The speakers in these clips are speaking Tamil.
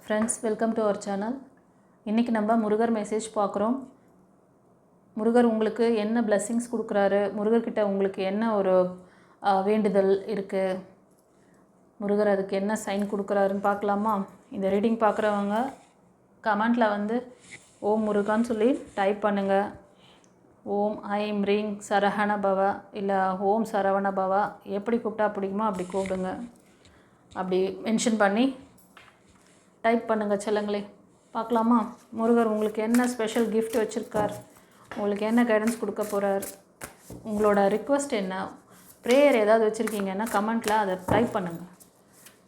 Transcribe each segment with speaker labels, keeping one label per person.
Speaker 1: Friends, welcome to our channel. இன்றைக்கி நம்ம முருகர் மெசேஜ் பார்க்குறோம். முருகர் உங்களுக்கு என்ன பிளெஸ்ஸிங்ஸ் கொடுக்குறாரு, முருகர்கிட்ட உங்களுக்கு என்ன ஒரு வேண்டுதல் இருக்குது, முருகர் அதுக்கு என்ன சைன் கொடுக்குறாருன்னு பார்க்கலாமா? இந்த ரீடிங் பார்க்குறவங்க கமெண்டில் வந்து ஓம் முருகான்னு சொல்லி டைப் பண்ணுங்கள். ஓம் ஐம் ரீங் சரஹண பவ இல்லை ஓம் சரவண பவா, எப்படி கூப்பிட்டா பிடிக்குமோ அப்படி கூப்பிடுங்க. அப்படி மென்ஷன் பண்ணி டைப் பண்ணுங்கள் செல்லங்களே. பார்க்கலாமா? முருகர் உங்களுக்கு என்ன ஸ்பெஷல் கிஃப்ட் வச்சுருக்கார், உங்களுக்கு என்ன கைடன்ஸ் கொடுக்க போகிறார், உங்களோட ரிக்வெஸ்ட் என்ன, ப்ரேயர் ஏதாவது வச்சுருக்கீங்கன்னா கமெண்ட்டில் அதை டைப் பண்ணுங்கள்.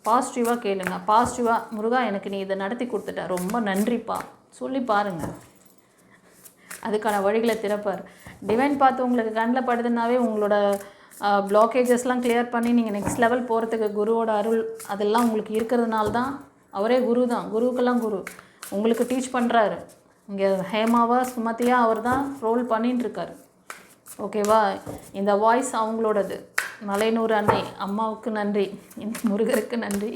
Speaker 1: பாசிட்டிவாக கேளுங்க. பாசிட்டிவாக முருகா எனக்கு நீ இதை நடத்தி கொடுத்துட்ட, ரொம்ப நன்றிப்பா சொல்லி பாருங்கள். அதுக்கான வழிகளை திறப்பார். டிவைன் பார்த்து உங்களுக்கு கண்ணில் படுதுன்னாவே உங்களோட பிளாக்கேஜஸ்லாம் கிளியர் பண்ணி நீங்கள் நெக்ஸ்ட் லெவல் போகிறதுக்கு குருவோட அருள் அதெல்லாம் உங்களுக்கு இருக்கிறதுனால தான். அவரே குரு தான், குருவுக்கெல்லாம் குரு உங்களுக்கு டீச் பண்ணுறாரு. இங்கே ஹேமாவா சுமதியா அவர் தான் ரோல் பண்ணிட்டுருக்காரு. ஓகேவா? இந்த வாய்ஸ் அவங்களோடது. மலையனூர் அன்னை அம்மாவுக்கு நன்றி, இந்த முருகருக்கு நன்றி.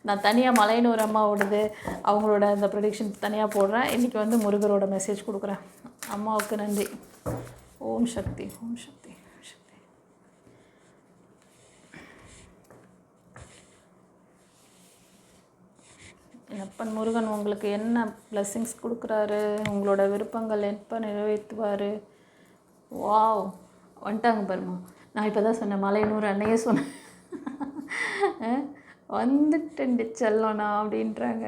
Speaker 1: நான் தனியாக மலையனூர் அம்மாவோடது அவங்களோட இந்த ப்ரெடிக்ஷன் தனியாக போடுறேன். இன்றைக்கி வந்து முருகரோட மெசேஜ் கொடுக்குறேன். அம்மாவுக்கு நன்றி. ஓம் சக்தி, ஓம் சக்தி. எப்பன் முருகன் உங்களுக்கு என்ன பிளெஸ்ஸிங்ஸ் கொடுக்குறாரு, உங்களோட விருப்பங்கள் எப்போ நிறைவேற்றுவார்? வாவ், வந்துட்டாங்க பாருமா. நான் இப்போ தான் சொன்னேன், மலையனூர் அன்னையே சொன்னேன். வந்துட்டு செல்லோண்ணா அப்படின்றாங்க.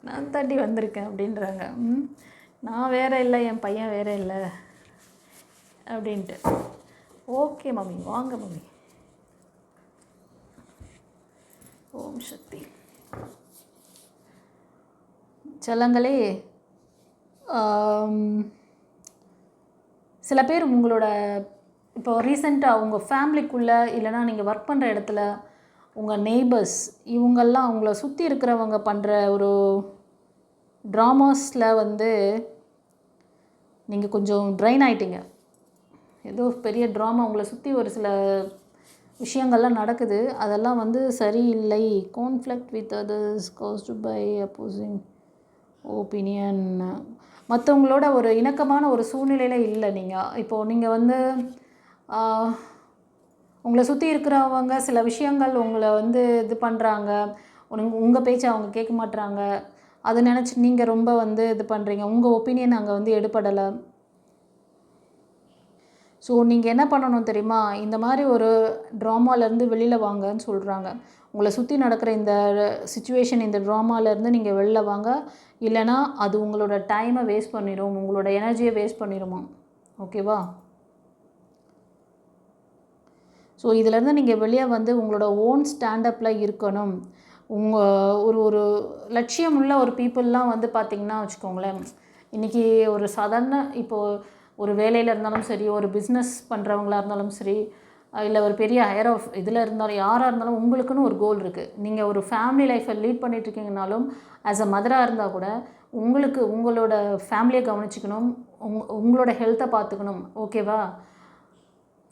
Speaker 1: நான் தாண்டி வந்திருக்கேன் அப்படின்றாங்க. நான் வேறு இல்லை, என் பையன் வேறு இல்லை அப்படின்ட்டு. ஓகே மம்மி, வாங்க மம்மி. ஓம் சக்தி. செல்லங்களே, சில பேர் உங்களோட இப்போ ரீசெண்டாக உங்கள் ஃபேமிலிக்குள்ளே இல்லைனா நீங்கள் ஒர்க் பண்ணுற இடத்துல உங்கள் நெய்பர்ஸ் இவங்கெல்லாம் அவங்கள சுற்றி இருக்கிறவங்க பண்ணுற ஒரு ட்ராமாஸில் வந்து நீங்கள் கொஞ்சம் ட்ரைன் ஆகிட்டீங்க. ஏதோ பெரிய ட்ராமா உங்களை சுற்றி ஒரு சில விஷயங்கள்லாம் நடக்குது, அதெல்லாம் வந்து சரியில்லை. Conflict with others caused by opposing opinion. மற்றவங்களோட ஒரு இணக்கமான ஒரு சூழ்நிலையில் இல்லை நீங்கள். இப்போது நீங்கள் வந்து உங்களை சுற்றி இருக்கிறவங்க சில விஷயங்கள் உங்களை வந்து இது பண்ணுறாங்க, உங்கள் பேச்சை அவங்க கேட்க மாட்டுறாங்க, அதை நினச்சி நீங்கள் ரொம்ப வந்து இது பண்ணுறீங்க, உங்கள் ஒப்பீனியன் அங்கே வந்து எடுபடலை. ஸோ நீங்கள் என்ன பண்ணணும் தெரியுமா? இந்த மாதிரி ஒரு ட்ராமாலேருந்து வெளியில் வாங்கன்னு சொல்கிறாங்க. உங்களை சுற்றி நடக்கிற இந்த சிச்சுவேஷன், இந்த ட்ராமாலேருந்து நீங்கள் வெளில வாங்க. இல்லைனா அது உங்களோட டைமை வேஸ்ட் பண்ணிடும், உங்களோட எனர்ஜியை வேஸ்ட் பண்ணிடுமா. ஓகேவா? ஸோ இதிலேருந்து நீங்கள் வெளியே வந்து உங்களோட ஓன் ஸ்டாண்டப்பில் இருக்கணும். ஒரு ஒரு லட்சியம் உள்ள ஒரு பீப்புளெலாம் வந்து பார்த்திங்கன்னா வச்சுக்கோங்களேன், இன்றைக்கி ஒரு சாதாரண இப்போது ஒரு வேலையில் இருந்தாலும் சரி, ஒரு பிஸ்னஸ் பண்ணுறவங்களா இருந்தாலும் சரி, இல்லை ஒரு பெரிய ஹையர் ஆஃப் இதில் இருந்தாலும் யாராக இருந்தாலும் உங்களுக்குன்னு ஒரு கோல் இருக்குது. நீங்கள் ஒரு ஃபேமிலி லைஃப்பை லீட் பண்ணிகிட்ருக்கீங்கனாலும் ஆஸ் அ மதராக இருந்தால் கூட உங்களுக்கு உங்களோட ஃபேமிலியை கவனிச்சிக்கணும், உங்களோட ஹெல்த்தை பார்த்துக்கணும். ஓகேவா?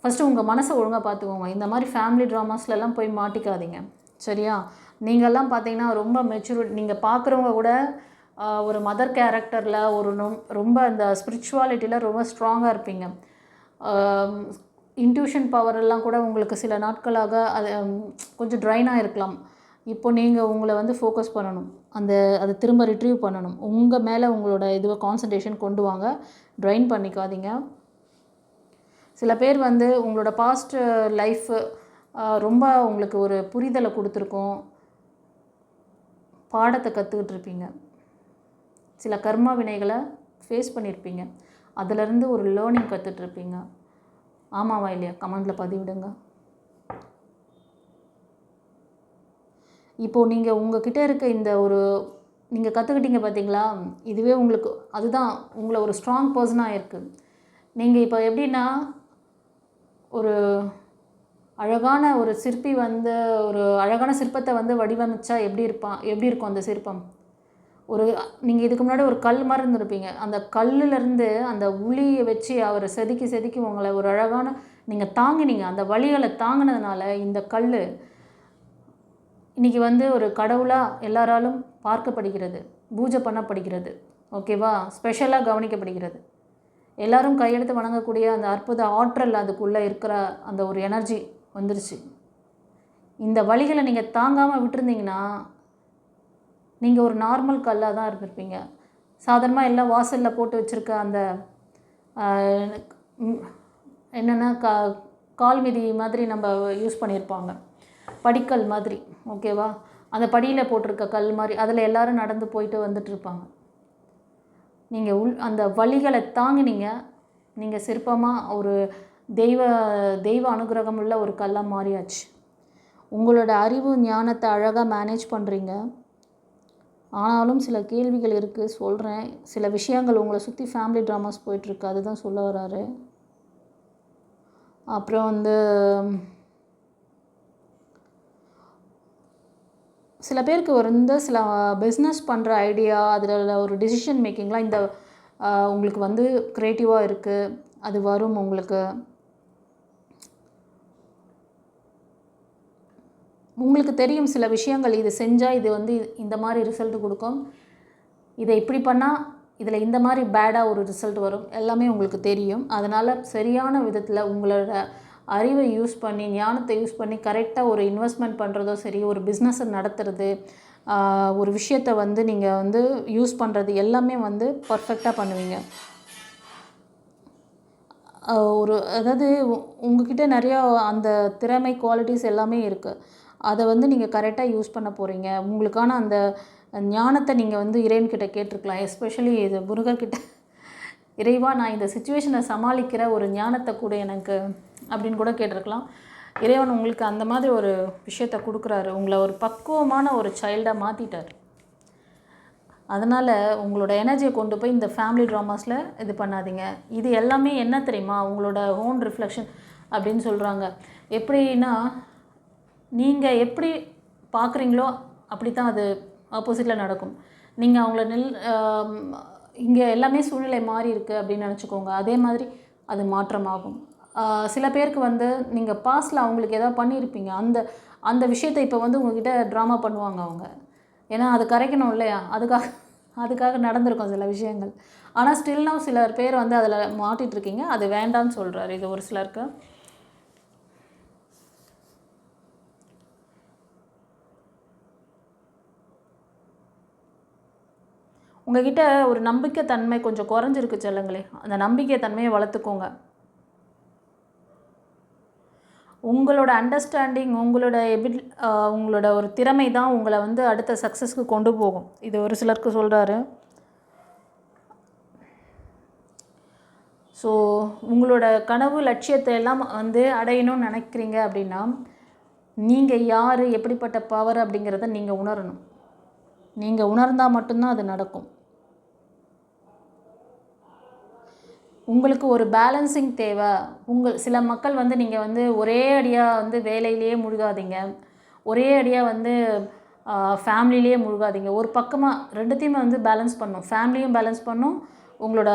Speaker 1: ஃபஸ்ட்டு உங்கள் மனசை ஒழுங்காக பார்த்துக்கோங்க. இந்த மாதிரி ஃபேமிலி ட்ராமாஸ்லலாம் போய் மாட்டிக்காதீங்க. சரியா? நீங்கள்லாம் பார்த்தீங்கன்னா ரொம்ப மெச்சூரிட்டி, நீங்கள் பார்க்குறவங்க கூட ஒரு மதர் கேரக்டரில் ஒரு ரொம்ப அந்த ஸ்பிரிச்சுவாலிட்டியில் ரொம்ப ஸ்ட்ராங்காக இருப்பீங்க. இன்ட்யூஷன் பவரெல்லாம் கூட உங்களுக்கு சில நாட்களாக அது கொஞ்சம் ட்ரைனாக இருக்கலாம். இப்போ நீங்கள் உங்களை வந்து ஃபோக்கஸ் பண்ணணும், அதை திரும்ப ரிட்ரீவ் பண்ணணும். உங்கள் மேலே உங்களோட இதுவை கான்சன்ட்ரேஷன் கொண்டு வாங்க, ட்ரைன் பண்ணிக்காதீங்க. சில பேர் வந்து உங்களோட பாஸ்ட் லைஃப் ரொம்ப உங்களுக்கு ஒரு புரிதலை கொடுத்துருக்கோம், பாடத்தை கற்றுக்கிட்டு இருப்பீங்க, சில கர்மா வினைகளை ஃபேஸ் பண்ணியிருப்பீங்க, அதிலேருந்து ஒரு லேர்னிங் கற்றுட்ருப்பீங்க. ஆமாவா இல்லையா? கமெண்டில் பதிவிடுங்க. இப்போது நீங்கள் உங்கள்கிட்ட இருக்க இந்த ஒரு நீங்கள் கற்றுக்கிட்டீங்க பார்த்தீங்களா, இதுவே உங்களுக்கு அதுதான் உங்களை ஒரு ஸ்ட்ராங் பர்சனாக இருக்குது. நீங்கள் இப்போ எப்படின்னா ஒரு அழகான ஒரு சிற்பி வந்து ஒரு அழகான சிற்பத்தை வந்து வடிவமைச்சா எப்படி இருக்கும் அந்த சிற்பம்? நீங்கள் இதுக்கு முன்னாடி ஒரு கல் மாதிரி இருந்திருப்பீங்க. அந்த கல்லுலேருந்து அந்த உளியை வச்சு அவர் செதுக்கி செதுக்கி உங்களை ஒரு அழகான நீங்கள் தாங்கினீங்க. அந்த வலிகளை தாங்கினதுனால இந்த கல் இன்றைக்கி வந்து ஒரு கடவுளாக எல்லாராலும் பார்க்கப்படுகிறது, பூஜை பண்ணப்படுகிறது. ஓகேவா? ஸ்பெஷலாக கவனிக்கப்படுகிறது. எல்லோரும் கையெடுத்து வணங்கக்கூடிய அந்த அற்புத ஆற்றல், அதுக்குள்ளே இருக்கிற அந்த ஒரு எனர்ஜி வந்துருச்சு. இந்த வழிகளை நீங்கள் தாங்காமல் விட்டுருந்தீங்கன்னா நீங்கள் ஒரு நார்மல் கல்லாக தான் இருந்திருப்பீங்க. சாதாரணமாக எல்லாம் வாசலில் போட்டு வச்சுருக்க அந்த என்னென்னா கால் மிதி மாதிரி நம்ம யூஸ் பண்ணியிருப்பாங்க, படிக்கல் மாதிரி. ஓகேவா? அந்த படியில் போட்டிருக்க கல் மாதிரி அதில் எல்லோரும் நடந்து போயிட்டு வந்துட்டுருப்பாங்க. நீங்கள் அந்த வழிகளை தாங்கினீங்க. நீங்கள் சிற்பமாக ஒரு தெய்வ அனுகிரகம் உள்ள ஒரு கல்லாக மாறியாச்சு. உங்களோட அறிவு ஞானத்தை அழகாக மேனேஜ் பண்ணுறீங்க. ஆனாலும் சில கேள்விகள் இருக்குது, சொல்கிறேன். சில விஷயங்கள் உங்களை சுற்றி ஃபேமிலி ட்ராமாஸ் போயிட்டுருக்கு, அதுதான் சொல்ல வராரு. அப்புறம் வந்து சில பேருக்கு வந்து சில பிஸ்னஸ் பண்ணுற ஐடியா, அதில் ஒரு டிசிஷன் மேக்கிங்லாம் இந்த உங்களுக்கு வந்து க்ரியேட்டிவாக இருக்குது, அது வரும் உங்களுக்கு. உங்களுக்கு தெரியும் சில விஷயங்கள், இது செஞ்சால் இது வந்து இந்த மாதிரி ரிசல்ட் கொடுக்கும், இதை இப்படி பண்ணால் இதில் இந்த மாதிரி பேடாக ஒரு ரிசல்ட் வரும், எல்லாமே உங்களுக்கு தெரியும். அதனால் சரியான விதத்தில் உங்களோட அறிவை யூஸ் பண்ணி, ஞானத்தை யூஸ் பண்ணி கரெக்டாக ஒரு இன்வெஸ்ட்மெண்ட் பண்ணுறதோ சரி, ஒரு பிஸ்னஸை நடத்துறது, ஒரு விஷயத்தை வந்து நீங்கள் வந்து யூஸ் பண்ணுறது எல்லாமே வந்து பர்ஃபெக்டாக பண்ணுவீங்க. அதாவது உங்ககிட்ட நிறையா அந்த திறமை, குவாலிட்டிஸ் எல்லாமே இருக்குது. அதை வந்து நீங்கள் கரெக்டாக யூஸ் பண்ண போகிறீங்க. உங்களுக்கான அந்த ஞானத்தை நீங்கள் வந்து இறைவன்கிட்ட கேட்டிருக்கலாம். எஸ்பெஷலி இது முருகர்கிட்ட, இறைவா நான் இந்த சுச்சுவேஷனை சமாளிக்கிற ஒரு ஞானத்தை கூட எனக்கு அப்படின்னு கூட கேட்டிருக்கலாம். இறைவன் உங்களுக்கு அந்த மாதிரி ஒரு விஷயத்தை கொடுக்குறாரு. உங்களை ஒரு பக்குவமான ஒரு சைல்டாக மாற்றிட்டார். அதனால் உங்களோட எனர்ஜியை கொண்டு போய் இந்த ஃபேமிலி ட்ராமாஸில் இது பண்ணாதீங்க. இது எல்லாமே என்ன தெரியுமா, உங்களோட ஓன் ரிஃப்ளெக்ஷன் அப்படின்னு சொல்கிறாங்க. எப்படின்னா நீங்கள் எப்படி பார்க்குறீங்களோ அப்படி தான் அது ஆப்போசிட்டில் நடக்கும். நீங்கள் அவங்கள இங்கே எல்லாமே சூழ்நிலை மாறி இருக்குது அப்படின்னு நினச்சிக்கோங்க. அதே மாதிரி அது மாற்றமாகும். சில பேருக்கு வந்து நீங்கள் பாஸ்டில் அவங்களுக்கு எதாவது பண்ணியிருப்பீங்க, அந்த விஷயத்தை இப்போ வந்து உங்ககிட்ட ட்ராமா பண்ணுவாங்க அவங்க. ஏன்னா அது கரைக்கணும் இல்லையா, அதுக்காக நடந்திருக்கும் சில விஷயங்கள். ஆனால் ஸ்டில்னால் சிலர் பேர் வந்து அதில் மாட்டிகிட்ருக்கீங்க. அது வேண்டான்னு சொல்கிறாரு இது ஒரு சிலருக்கு. உங்கள்கிட்ட ஒரு நம்பிக்கை தன்மை கொஞ்சம் குறைஞ்சிருக்கு செல்லங்களே. அந்த நம்பிக்கை தன்மையை வளர்த்துக்கோங்க. உங்களோட அண்டர்ஸ்டாண்டிங், உங்களோட ஒரு திறமை தான் உங்களை வந்து அடுத்த சக்ஸஸ்க்கு கொண்டு போகும். இது ஒரு சிலருக்கு சொல்கிறாரு. ஸோ உங்களோட கனவு லட்சியத்தை எல்லாம் வந்து அடையணும்னு நினைக்கிறீங்க அப்படின்னா நீங்கள் யார், எப்படிப்பட்ட பவர் அப்படிங்கிறத நீங்கள் உணரணும். நீங்கள் உணர்ந்தால் மட்டும்தான் அது நடக்கும். உங்களுக்கு ஒரு பேலன்சிங் தேவை. சில மக்கள் வந்து நீங்கள் வந்து ஒரே அடியாக வந்து வேலையிலேயே முழுகாதீங்க, ஒரே அடியாக வந்து ஃபேமிலியிலேயே முழுகாதீங்க. ஒரு பக்கமாக ரெண்டுத்தையுமே வந்து பேலன்ஸ் பண்ணணும். ஃபேமிலியும் பேலன்ஸ் பண்ணணும், உங்களோட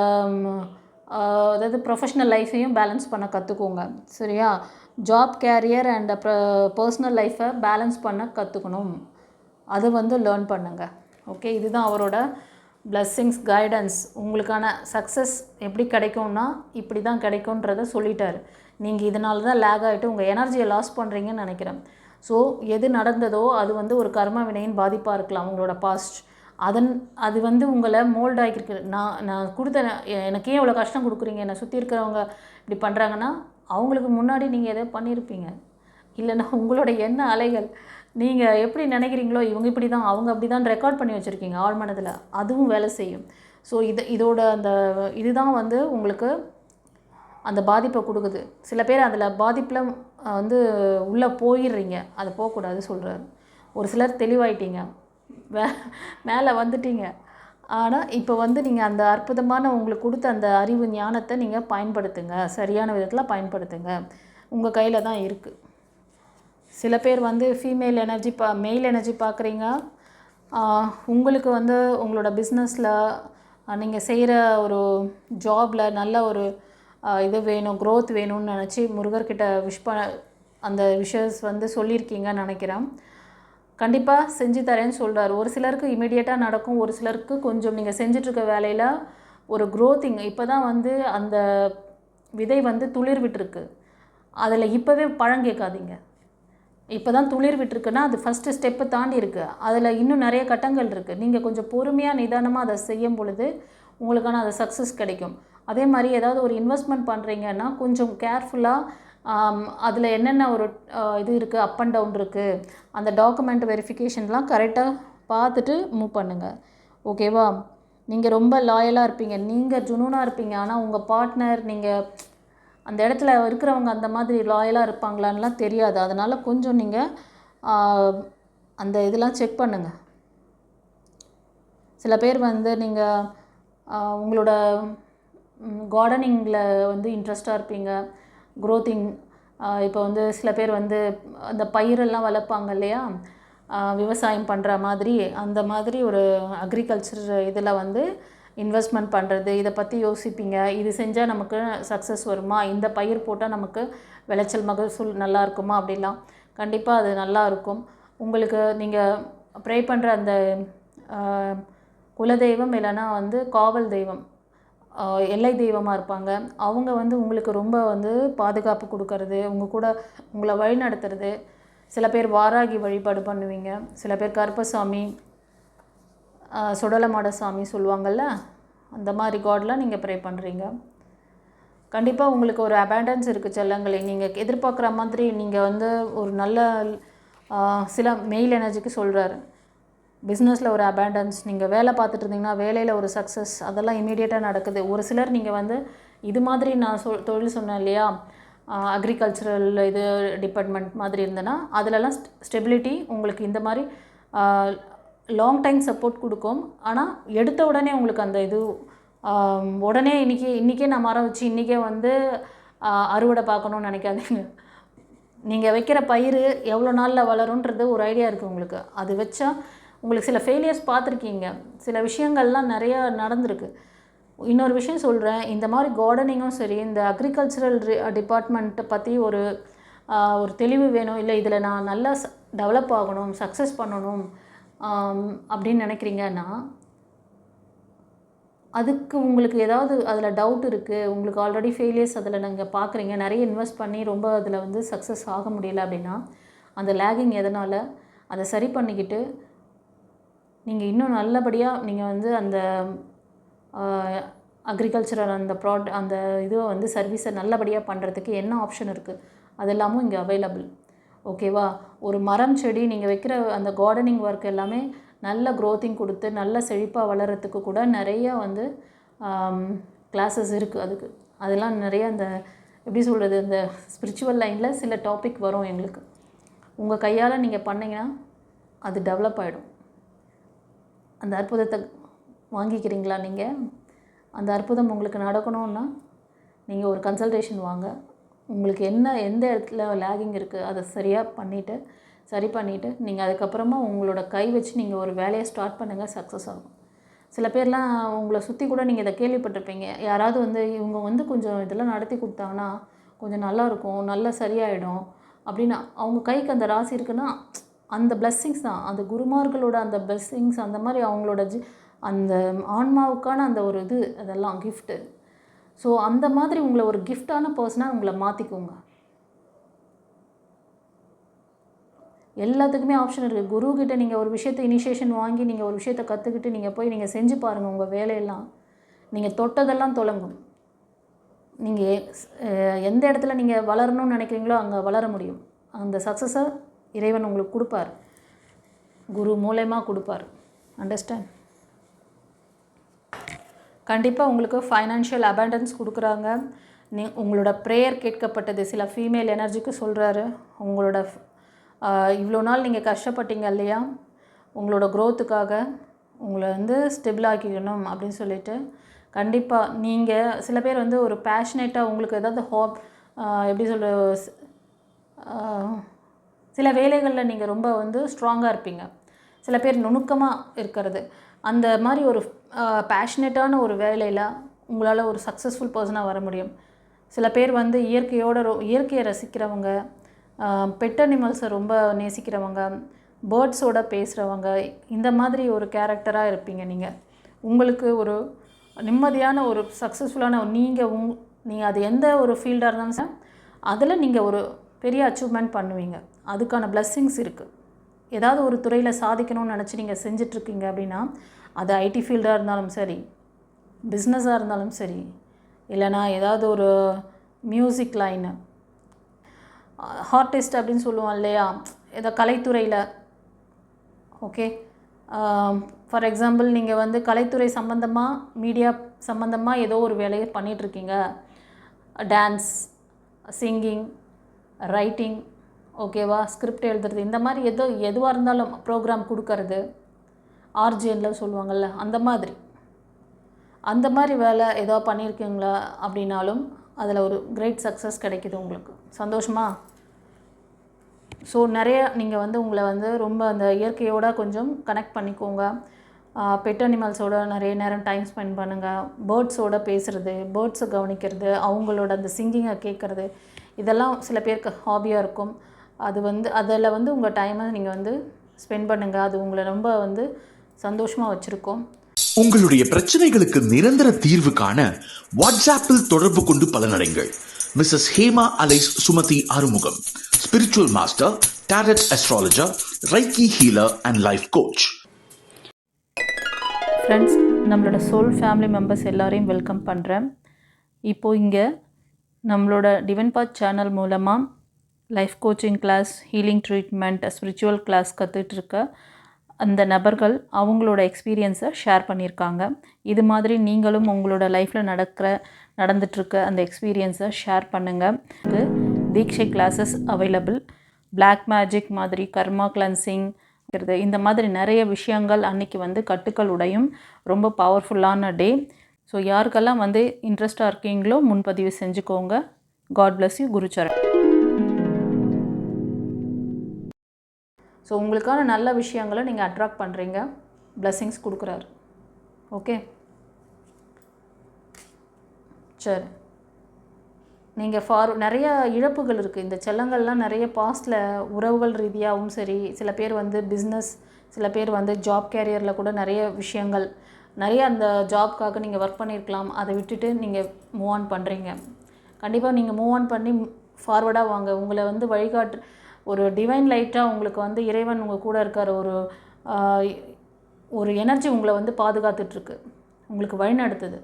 Speaker 1: அதாவது ப்ரொஃபஷ்னல் லைஃப்பையும் பேலன்ஸ் பண்ண கற்றுக்கோங்க. சரியா? ஜாப், கேரியர் அண்ட் பர்சனல் லைஃப்பை பேலன்ஸ் பண்ண கற்றுக்கணும். அது வந்து லேர்ன் பண்ணுங்கள். ஓகே, இதுதான் அவரோட பிளெஸ்ஸிங்ஸ், கைடன்ஸ். உங்களுக்கான சக்ஸஸ் எப்படி கிடைக்கும்னா இப்படி தான் கிடைக்கும்ன்றதை சொல்லிட்டார். நீங்கள் இதனால தான் லேக் ஆகிட்டு உங்கள் எனர்ஜியை லாஸ் பண்ணுறீங்கன்னு நினைக்கிறேன். ஸோ எது நடந்ததோ அது வந்து ஒரு கர்ம வினையின் பாதிப்பாக இருக்கலாம், உங்களோட பாஸ்ட். அது வந்து உங்களை மோல்ட் ஆகிருக்கு. நான் கொடுத்த எனக்கே இவ்வளோ கஷ்டம் கொடுக்குறீங்க, என்னை சுற்றி இருக்கிறவங்க இப்படி பண்ணுறாங்கன்னா அவங்களுக்கு முன்னாடி நீங்கள் எதோ பண்ணியிருப்பீங்க. இல்லைன்னா உங்களோட எண்ண அலைகள், நீங்கள் எப்படி நினைக்கிறீங்களோ இவங்க இப்படி தான், அவங்க அப்படி தான் ரெக்கார்ட் பண்ணி வச்சுருக்கீங்க ஆழ்மனதில், அதுவும் வேலை செய்யும். ஸோ இதோட இதுதான் வந்து உங்களுக்கு அந்த பாதிப்பை கொடுக்குது. சில பேர் அதில் பாதிப்பில் வந்து உள்ளே போயிடுறீங்க, அது போகக்கூடாது சொல்கிறாரு. ஒரு சிலர் தெளிவாயிட்டீங்க, மேலே வந்துட்டீங்க. ஆனால் இப்போ வந்து நீங்கள் அந்த அற்புதமான உங்களுக்கு கொடுத்த அந்த அறிவு ஞானத்தை நீங்கள் பயன்படுத்துங்க, சரியான விதத்தில் பயன்படுத்துங்க. உங்கள் கையில் தான் இருக்குது. சில பேர் வந்து ஃபீமேல் எனர்ஜி மெயில் எனர்ஜி பார்க்குறீங்க. உங்களுக்கு வந்து உங்களோட பிஸ்னஸில் நீங்கள் செய்கிற ஒரு ஜாபில் நல்ல ஒரு இது வேணும், க்ரோத் வேணும்னு நினச்சி முருகர்கிட்ட அந்த விஷஸ் வந்து சொல்லியிருக்கீங்கன்னு நினைக்கிறேன். கண்டிப்பாக செஞ்சு தரேன்னு சொல்கிறார். ஒரு சிலருக்கு இமீடியட்டாக நடக்கும், ஒரு சிலருக்கு கொஞ்சம் நீங்கள் செஞ்சிட்ருக்க வேலையில் ஒரு க்ரோத்திங் இப்போ தான் வந்து அந்த விதை வந்து துளிர் விட்டுருக்கு. அதில் இப்போவே பழம் கேட்காதீங்க. இப்போ தான் துளிர் விட்டுருக்குன்னா அது ஃபஸ்ட்டு ஸ்டெப்பை தாண்டி இருக்குது. அதில் இன்னும் நிறைய கட்டங்கள் இருக்குது. நீங்கள் கொஞ்சம் பொறுமையாக நிதானமாக அதை செய்யும் பொழுது உங்களுக்கான அது சக்ஸஸ் கிடைக்கும். அதே மாதிரி ஏதாவது ஒரு இன்வெஸ்ட்மெண்ட் பண்ணுறீங்கன்னா கொஞ்சம் கேர்ஃபுல்லாக அதில் என்னென்ன ஒரு இது இருக்குது, அப் அண்ட் டவுன் இருக்குது, அந்த டாக்குமெண்ட் வெரிஃபிகேஷன்லாம் கரெக்டாக பார்த்துட்டு மூவ் பண்ணுங்கள். ஓகேவா? நீங்கள் ரொம்ப லாயலாக இருப்பீங்க, நீங்கள் ஜுனூனாக இருப்பீங்க. ஆனால் உங்கள் பார்ட்னர் நீங்கள் அந்த இடத்துல இருக்கிறவங்க அந்த மாதிரி லாயலாக இருப்பாங்களான்லாம் தெரியாது. அதனால் கொஞ்சம் நீங்கள் அந்த இதெல்லாம் செக் பண்ணுங்கள். சில பேர் வந்து நீங்கள் உங்களோட கார்டனிங்கில் வந்து இன்ட்ரெஸ்ட்டாக இருப்பீங்க, க்ரோத்திங். இப்போ வந்து சில பேர் வந்து அந்த பயிரெல்லாம் வளர்ப்பாங்க இல்லையா, விவசாயம் பண்ணுற மாதிரி, அந்த மாதிரி ஒரு அக்ரிகல்ச்சர் இதில் வந்து இன்வெஸ்ட்மெண்ட் பண்ணுறது, இதை பற்றி யோசிப்பீங்க. இது செஞ்சால் நமக்கு சக்ஸஸ் வருமா, இந்த பயிர் போட்டால் நமக்கு விளைச்சல் மகசூல் நல்லா இருக்குமா அப்படிலாம். கண்டிப்பாக அது நல்லா இருக்கும். உங்களுக்கு நீங்கள் ப்ரே பண்ணுற அந்த குலதெய்வம் இல்லைன்னா வந்து காவல் தெய்வம், எல்லை தெய்வமாக இருப்பாங்க. அவங்க வந்து உங்களுக்கு ரொம்ப வந்து பாதுகாப்பு கொடுக்கறது, கூட உங்களை வழி நடத்துறது. சில பேர் வாராகி வழிபாடு பண்ணுவீங்க, சில பேர் கருப்பசாமி, சுடலமாட சாமி சொல்லுவாங்கள்ல, அந்த மாதிரி காட்லாம் நீங்கள் ப்ரே பண்ணுறீங்க. கண்டிப்பாக உங்களுக்கு ஒரு அபேண்டன்ஸ் இருக்குது செல்லங்களே. நீங்கள் எதிர்பார்க்குற மாதிரி நீங்கள் வந்து ஒரு நல்ல சில மெயில் எனர்ஜிக்கு சொல்கிறாரு. பிஸ்னஸில் ஒரு அபேண்டன்ஸ், நீங்கள் வேலை பார்த்துட்டு இருந்தீங்கன்னா வேலையில் ஒரு சக்ஸஸ், அதெல்லாம் இமீடியட்டாக நடக்குது. ஒரு சிலர் நீங்கள் வந்து இது மாதிரி நான் தொழில் சொன்னேன் இல்லையா, அக்ரிகல்ச்சரல் இது டிபார்ட்மெண்ட் மாதிரி இருந்தேன்னா அதிலலாம் ஸ்டெபிலிட்டி உங்களுக்கு இந்த மாதிரி லாங் டைம் சப்போர்ட் கொடுக்கும். ஆனால் எடுத்த உடனே உங்களுக்கு அந்த இது உடனே இன்றைக்கே நான் மரம் வச்சு இன்றைக்கே வந்து அறுவடை பார்க்கணுன்னு நினைக்காதீங்க. நீங்கள் வைக்கிற பயிர் எவ்வளோ நாளில் வளருன்றது ஒரு ஐடியா இருக்குது உங்களுக்கு. அது வச்சா உங்களுக்கு சில ஃபெயிலியர்ஸ் பார்த்துருக்கீங்க, சில விஷயங்கள்லாம் நிறையா நடந்திருக்கு. இன்னொரு விஷயம் சொல்கிறேன், இந்த மாதிரி கார்டனிங்கும் சரி, இந்த அக்ரிகல்ச்சரல் டிபார்ட்மெண்ட்டை பற்றி ஒரு தெளிவு வேணும், இல்லை இதில் நான் நல்லா டெவலப் ஆகணும், சக்ஸஸ் பண்ணணும் அப்படின்னு நினைக்கிறீங்கன்னா, அதுக்கு உங்களுக்கு ஏதாவது அதில் டவுட் இருக்குது, உங்களுக்கு ஆல்ரெடி ஃபெயிலியர்ஸ் அதில் நீங்கள் பார்க்குறீங்க, நிறைய இன்வெஸ்ட் பண்ணி ரொம்ப அதில் வந்து சக்ஸஸ் ஆக முடியல அப்படின்னா, அந்த லேகிங் எதனால் அதை சரி பண்ணிக்கிட்டு நீங்கள் இன்னும் நல்லபடியாக நீங்கள் வந்து அந்த அக்ரிகல்ச்சரல் அந்த இதுவை வந்து சர்வீஸை நல்லபடியாக பண்ணுறதுக்கு என்ன ஆப்ஷன் இருக்குது, அது எல்லாமும் இங்கே அவைலபிள். ஓகேவா? ஒரு மரம் செடி நீங்கள் வைக்கிற அந்த கார்டனிங் ஒர்க் எல்லாமே நல்ல க்ரோத்திங் கொடுத்து நல்ல செழிப்பாக வளர்கிறதுக்கு கூட நிறையா வந்து கிளாஸஸ் இருக்குது. அதெல்லாம் நிறையா அந்த எப்படி சொல்கிறது, இந்த ஸ்பிரிச்சுவல் லைனில் சில டாபிக் வரும் எங்களுக்கு. உங்கள் கையால் நீங்கள் பண்ணிங்கன்னா அது டெவலப் ஆகிடும். அந்த அற்புதத்தை வாங்கிக்கிறீங்களா நீங்கள்? அந்த அற்புதம் உங்களுக்கு நடக்கணும்னா நீங்கள் ஒரு கன்சல்டேஷன் வாங்க. உங்களுக்கு எந்த இடத்துல லேகிங் இருக்குது அதை சரி பண்ணிவிட்டு நீங்கள் அதுக்கப்புறமா உங்களோட கை வச்சு நீங்கள் ஒரு வேலையை ஸ்டார்ட் பண்ணுங்கள், சக்ஸஸ் ஆகும். சில பேர்லாம் உங்களை சுற்றி கூட நீங்கள் இதை கேள்விப்பட்டிருப்பீங்க. யாராவது வந்து இவங்க வந்து கொஞ்சம் இதெல்லாம் நடத்தி கொடுத்தாங்கன்னா கொஞ்சம் நல்லாயிருக்கும், நல்லா சரியாயிடும் அப்படின்னா, அவங்க கைக்கு அந்த ராசி இருக்குன்னா அந்த பிளெஸ்ஸிங்ஸ் தான், அந்த குருமார்களோட அந்த பிளெஸ்ஸிங்ஸ், அந்த மாதிரி அவங்களோட அந்த ஆன்மாவுக்கான அந்த ஒரு இது, அதெல்லாம் கிஃப்ட்டு. ஸோ அந்த மாதிரி உங்களை ஒரு கிஃப்டான பர்சனாக உங்களை மாற்றிக்கோங்க. எல்லாத்துக்குமே ஆப்ஷன் இருக்குது. குருக்கிட்ட நீங்கள் ஒரு விஷயத்தை இனிஷியேஷன் வாங்கி நீங்கள் ஒரு விஷயத்தை கற்றுக்கிட்டு நீங்கள் போய் நீங்கள் செஞ்சு பாருங்கள். உங்கள் வேலையெல்லாம் நீங்கள் தொட்டதெல்லாம் தொடங்கும். நீங்கள் எந்த இடத்துல நீங்கள் வளரணும்னு நினைக்கிறீங்களோ அங்கே வளர முடியும். அந்த சக்ஸஸை இறைவன் உங்களுக்கு கொடுப்பார், குரு மூலமா கொடுப்பார். அண்டர்ஸ்டாண்ட்? கண்டிப்பாக உங்களுக்கு ஃபைனான்ஷியல் அபண்டன்ஸ் கொடுக்குறாங்க. உங்களோட ப்ரேயர் கேட்கப்பட்டது. சில ஃபீமேல் எனர்ஜிக்கு சொல்கிறாரு, உங்களோட இவ்வளோ நாள் நீங்கள் கஷ்டப்பட்டீங்க இல்லையா, உங்களோட க்ரோத்துக்காக உங்களை வந்து ஸ்டெபிள் ஆக்கிக்கணும் அப்படின்னு சொல்லிட்டு, கண்டிப்பாக நீங்கள் சில பேர் வந்து ஒரு பேஷனேட்டாக உங்களுக்கு ஏதாவது எப்படி சொல்கிற சில வேலைகளில் நீங்கள் ரொம்ப வந்து ஸ்ட்ராங்காக இருப்பீங்க. சில பேர் நுணுக்கமாக இருக்கிறது, அந்த மாதிரி ஒரு பேஷனேட்டான ஒரு வேலையில் உங்களால் ஒரு சக்ஸஸ்ஃபுல் பர்சனாக வர முடியும். சில பேர் வந்து இயற்கையை ரசிக்கிறவங்க, பெட் அனிமல்ஸை ரொம்ப நேசிக்கிறவங்க, பேர்ட்ஸோட பேசுகிறவங்க, இந்த மாதிரி ஒரு கேரக்டராக இருப்பீங்க நீங்கள். உங்களுக்கு ஒரு நிம்மதியான ஒரு சக்ஸஸ்ஃபுல்லான நீங்கள் அது எந்த ஒரு ஃபீல்டாக இருந்தாலும் சார், அதில் நீங்கள் ஒரு பெரிய அச்சீவ்மெண்ட் பண்ணுவீங்க. அதுக்கான பிளெஸ்ஸிங்ஸ் இருக்குது. ஏதாவது ஒரு துறையில் சாதிக்கணும்னு நினச்சி நீங்கள் செஞ்சிட்ருக்கீங்க அப்படின்னா, அது ஐடி ஃபீல்டாக இருந்தாலும் சரி, பிஸ்னஸாக இருந்தாலும் சரி, இல்லைனா ஏதாவது ஒரு மியூசிக் லைனு, ஆர்டிஸ்ட் அப்படின்னு சொல்லுவோம் இல்லையா, ஏதோ கலைத்துறையில். ஓகே, ஃபார் எக்ஸாம்பிள் நீங்கள் வந்து கலைத்துறை சம்மந்தமாக, மீடியா சம்மந்தமாக ஏதோ ஒரு வேலையை பண்ணிகிட்ருக்கீங்க. டான்ஸ், சிங்கிங், ரைட்டிங், ஓகேவா, ஸ்கிரிப்ட் எழுதுறது, இந்த மாதிரி எதுவாக இருந்தாலும், ப்ரோக்ராம் கொடுக்கறது, ஆர்ஜிஎனில் சொல்லுவாங்கள்ல, அந்த மாதிரி வேலை ஏதோ பண்ணியிருக்கீங்களா அப்படின்னாலும் அதில் ஒரு கிரேட் சக்ஸஸ் கிடைக்கிது உங்களுக்கு. சந்தோஷமா? ஸோ நிறைய நீங்கள் வந்து உங்களை வந்து ரொம்ப அந்த இயற்கையோடு கொஞ்சம் கனெக்ட் பண்ணிக்கோங்க. பெட் அனிமல்ஸோட நிறைய நேரம் டைம் ஸ்பெண்ட் பண்ணுங்கள். பேர்ட்ஸோடு பேசுகிறது, பேர்ட்ஸை கவனிக்கிறது, அவங்களோட அந்த சிங்கிங்கை கேட்குறது, இதெல்லாம் சில பேருக்கு ஹாபியாக இருக்கும். அதில் வந்து உங்கள் டைமை நீங்கள் வந்து ஸ்பெண்ட் பண்ணுங்கள். அது உங்களை ரொம்ப வந்து சந்தோஷமாக வச்சுருக்கோம்.
Speaker 2: உங்களுடைய பிரச்சனைகளுக்கு நிரந்தர தீர்வு காண வாட்ஸ்ஆப்பில் தொடர்பு கொண்டு பலனடைங்கள். Mrs Hema alias Sumathi Arumugam, spiritual master, tarot astrologer, reiki healer and life coach.
Speaker 1: Friends, நம்மளோட சோல் ஃபேமிலி மெம்பர்ஸ் எல்லாரையும் வெல்கம் பண்ணுறேன். இப்போது இங்கே நம்மளோட டிவைன் பாத் சேனல் மூலமாக life coaching class, healing treatment, spiritual class கற்றுட்ருக்க அந்த நபர்கள் அவங்களோட எக்ஸ்பீரியன்ஸை ஷேர் பண்ணியிருக்காங்க. இது மாதிரி நீங்களும் உங்களோட லைஃப்பில் நடந்துகிட்ருக்க அந்த எக்ஸ்பீரியன்ஸை ஷேர் பண்ணுங்கள். தீக்ஷை கிளாஸஸ் அவைலபிள். பிளாக் மேஜிக் மாதிரி, கர்மா கிளன்சிங், இந்த மாதிரி நிறைய விஷயங்கள் அன்றைக்கி வந்து கட்டுக்கள் உடையும் ரொம்ப பவர்ஃபுல்லான டே. ஸோ யாருக்கெல்லாம் வந்து இன்ட்ரெஸ்டாக இருக்கீங்களோ முன்பதிவு செஞ்சுக்கோங்க. God bless you. Gurucharan. So உங்களுக்கான நல்ல விஷயங்களை நீங்கள் அட்ராக்ட் பண்ணுறீங்க. பிளெஸ்ஸிங்ஸ் கொடுக்குறாரு. ஓகே, சரி. நீங்கள் நிறைய இழப்புகள் இருக்குது. இந்த செல்லங்கள்லாம் நிறைய பாஸ்டில் உறவுகள் ரீதியாகவும் சரி, சில பேர் வந்து பிஸ்னஸ், சில பேர் வந்து ஜாப் கேரியரில் கூட நிறைய விஷயங்கள், நிறைய அந்த ஜாப்க்காக நீங்கள் ஒர்க் பண்ணியிருக்கலாம். அதை விட்டுட்டு நீங்கள் மூவ் ஆன் பண்ணுறீங்க. கண்டிப்பாக நீங்கள் மூவ் ஆன் பண்ணி ஃபார்வர்டாக வாங்க. உங்களை வந்து வழிகாட்டு ஒரு டிவைன் லைட்டாக உங்களுக்கு வந்து இறைவன் உங்கள் கூட இருக்கார். ஒரு எனர்ஜி உங்களை வந்து பாதுகாத்துட்ருக்கு, உங்களுக்கு வழி நடத்துது.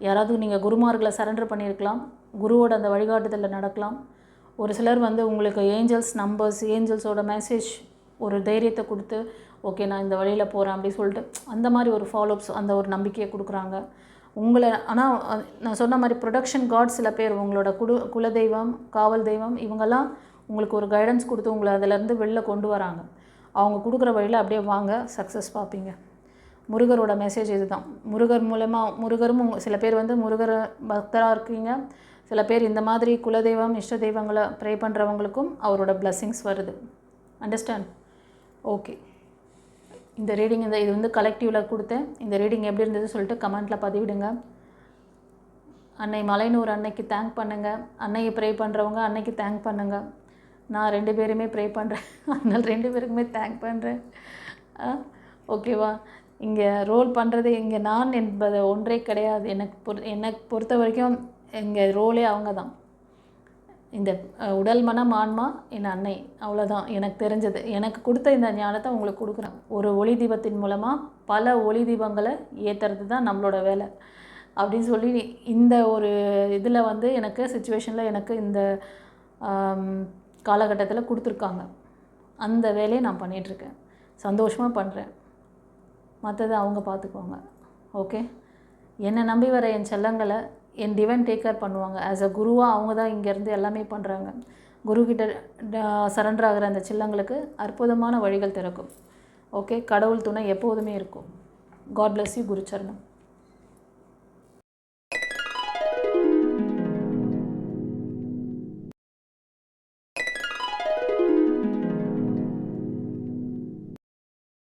Speaker 1: யாராவது நீங்கள் குருமார்களை சரண்டர் பண்ணியிருக்கலாம், குருவோட அந்த வழிகாட்டுதலில் நடக்கலாம். ஒரு சிலர் வந்து உங்களுக்கு ஏஞ்சல்ஸ் நம்பர்ஸ், ஏஞ்சல்ஸோட மெசேஜ் ஒரு தைரியத்தை கொடுத்து, ஓகே நான் இந்த வழியில் போகிறேன் அப்படி சொல்லிட்டு அந்த மாதிரி ஒரு ஃபாலோஅப்ஸ், அந்த ஒரு நம்பிக்கையை கொடுக்குறாங்க உங்களை. ஆனால் நான் சொன்ன மாதிரி ப்ரொடக்ஷன் காட் சில பேர், உங்களோட குலதெய்வம், காவல் தெய்வம், இவங்கெல்லாம் உங்களுக்கு ஒரு கைடன்ஸ் கொடுத்து உங்களை அதிலேருந்து வெளில கொண்டு வராங்க. அவங்க கொடுக்குற வழியில் அப்படியே வாங்க, சக்ஸஸ் பார்ப்பீங்க. முருகரோட மெசேஜ் இது தான். முருகர் மூலமாக, முருகரும் சில பேர் வந்து முருகர் பக்தராக இருக்கீங்க. சில பேர் இந்த மாதிரி குலதெய்வம், இஷ்ட தெய்வங்களை ப்ரே பண்ணுறவங்களுக்கும் அவரோட பிளெஸ்ஸிங்ஸ் வருது. அண்டர்ஸ்டாண்ட்? ஓகே, இந்த ரீடிங் இது வந்து கலெக்டிவில் கொடுத்தேன். இந்த ரீடிங் எப்படி இருந்தது சொல்லிட்டு கமெண்ட்டில் பதிவிடுங்க. அன்னை மலைனூர் அன்னைக்கு தேங்க் பண்ணுங்கள். அன்னையை ப்ரே பண்ணுறவங்க அன்னைக்கு தேங்க் பண்ணுங்கள். நான் 2 பேருமே ப்ரே பண்ணுறேன், அதனால் 2 பேருக்குமே தேங்க் பண்ணுறேன். ஓகேவா? இங்கே ரோல் பண்ணுறது இங்கே நான் என்பது ஒன்றே கிடையாது. எனக்கு பொறுத்த வரைக்கும் எங்கள் ரோலே அவங்க தான். இந்த உடல் மனம் ஆன்மா என் அன்னை, அவ்வளோதான் எனக்கு தெரிஞ்சது. எனக்கு கொடுத்த இந்த ஞானத்தை உங்களுக்கு கொடுக்குறேன். ஒரு ஒளி தீபத்தின் மூலமாக பல ஒளி தீபங்களை ஏற்றுறது தான் நம்மளோட வேலை அப்படின்னு சொல்லி இந்த ஒரு இதில் வந்து எனக்கு சிச்சுவேஷனில் எனக்கு இந்த காலகட்டத்தில் கொடுத்துருக்காங்க. அந்த வேலையை நான் பண்ணிகிட்ருக்கேன், சந்தோஷமாக பண்ணுறேன். மற்றது அவங்க பார்த்துக்குவாங்க. ஓகே, என்னை நம்பி வர என் செல்லங்களை என் டிவைன் டேக் கேர் பண்ணுவாங்க. ஆஸ் அ குருவாக அவங்க தான் இங்கேருந்து எல்லாமே பண்ணுறாங்க. குருக்கிட்ட சரண்டர் ஆகிற அந்த செல்லங்களுக்கு அற்புதமான வழிகள் திறக்கும். ஓகே, கடவுள் துணை எப்போதுமே இருக்கும். God bless you. குருச்சரணம்.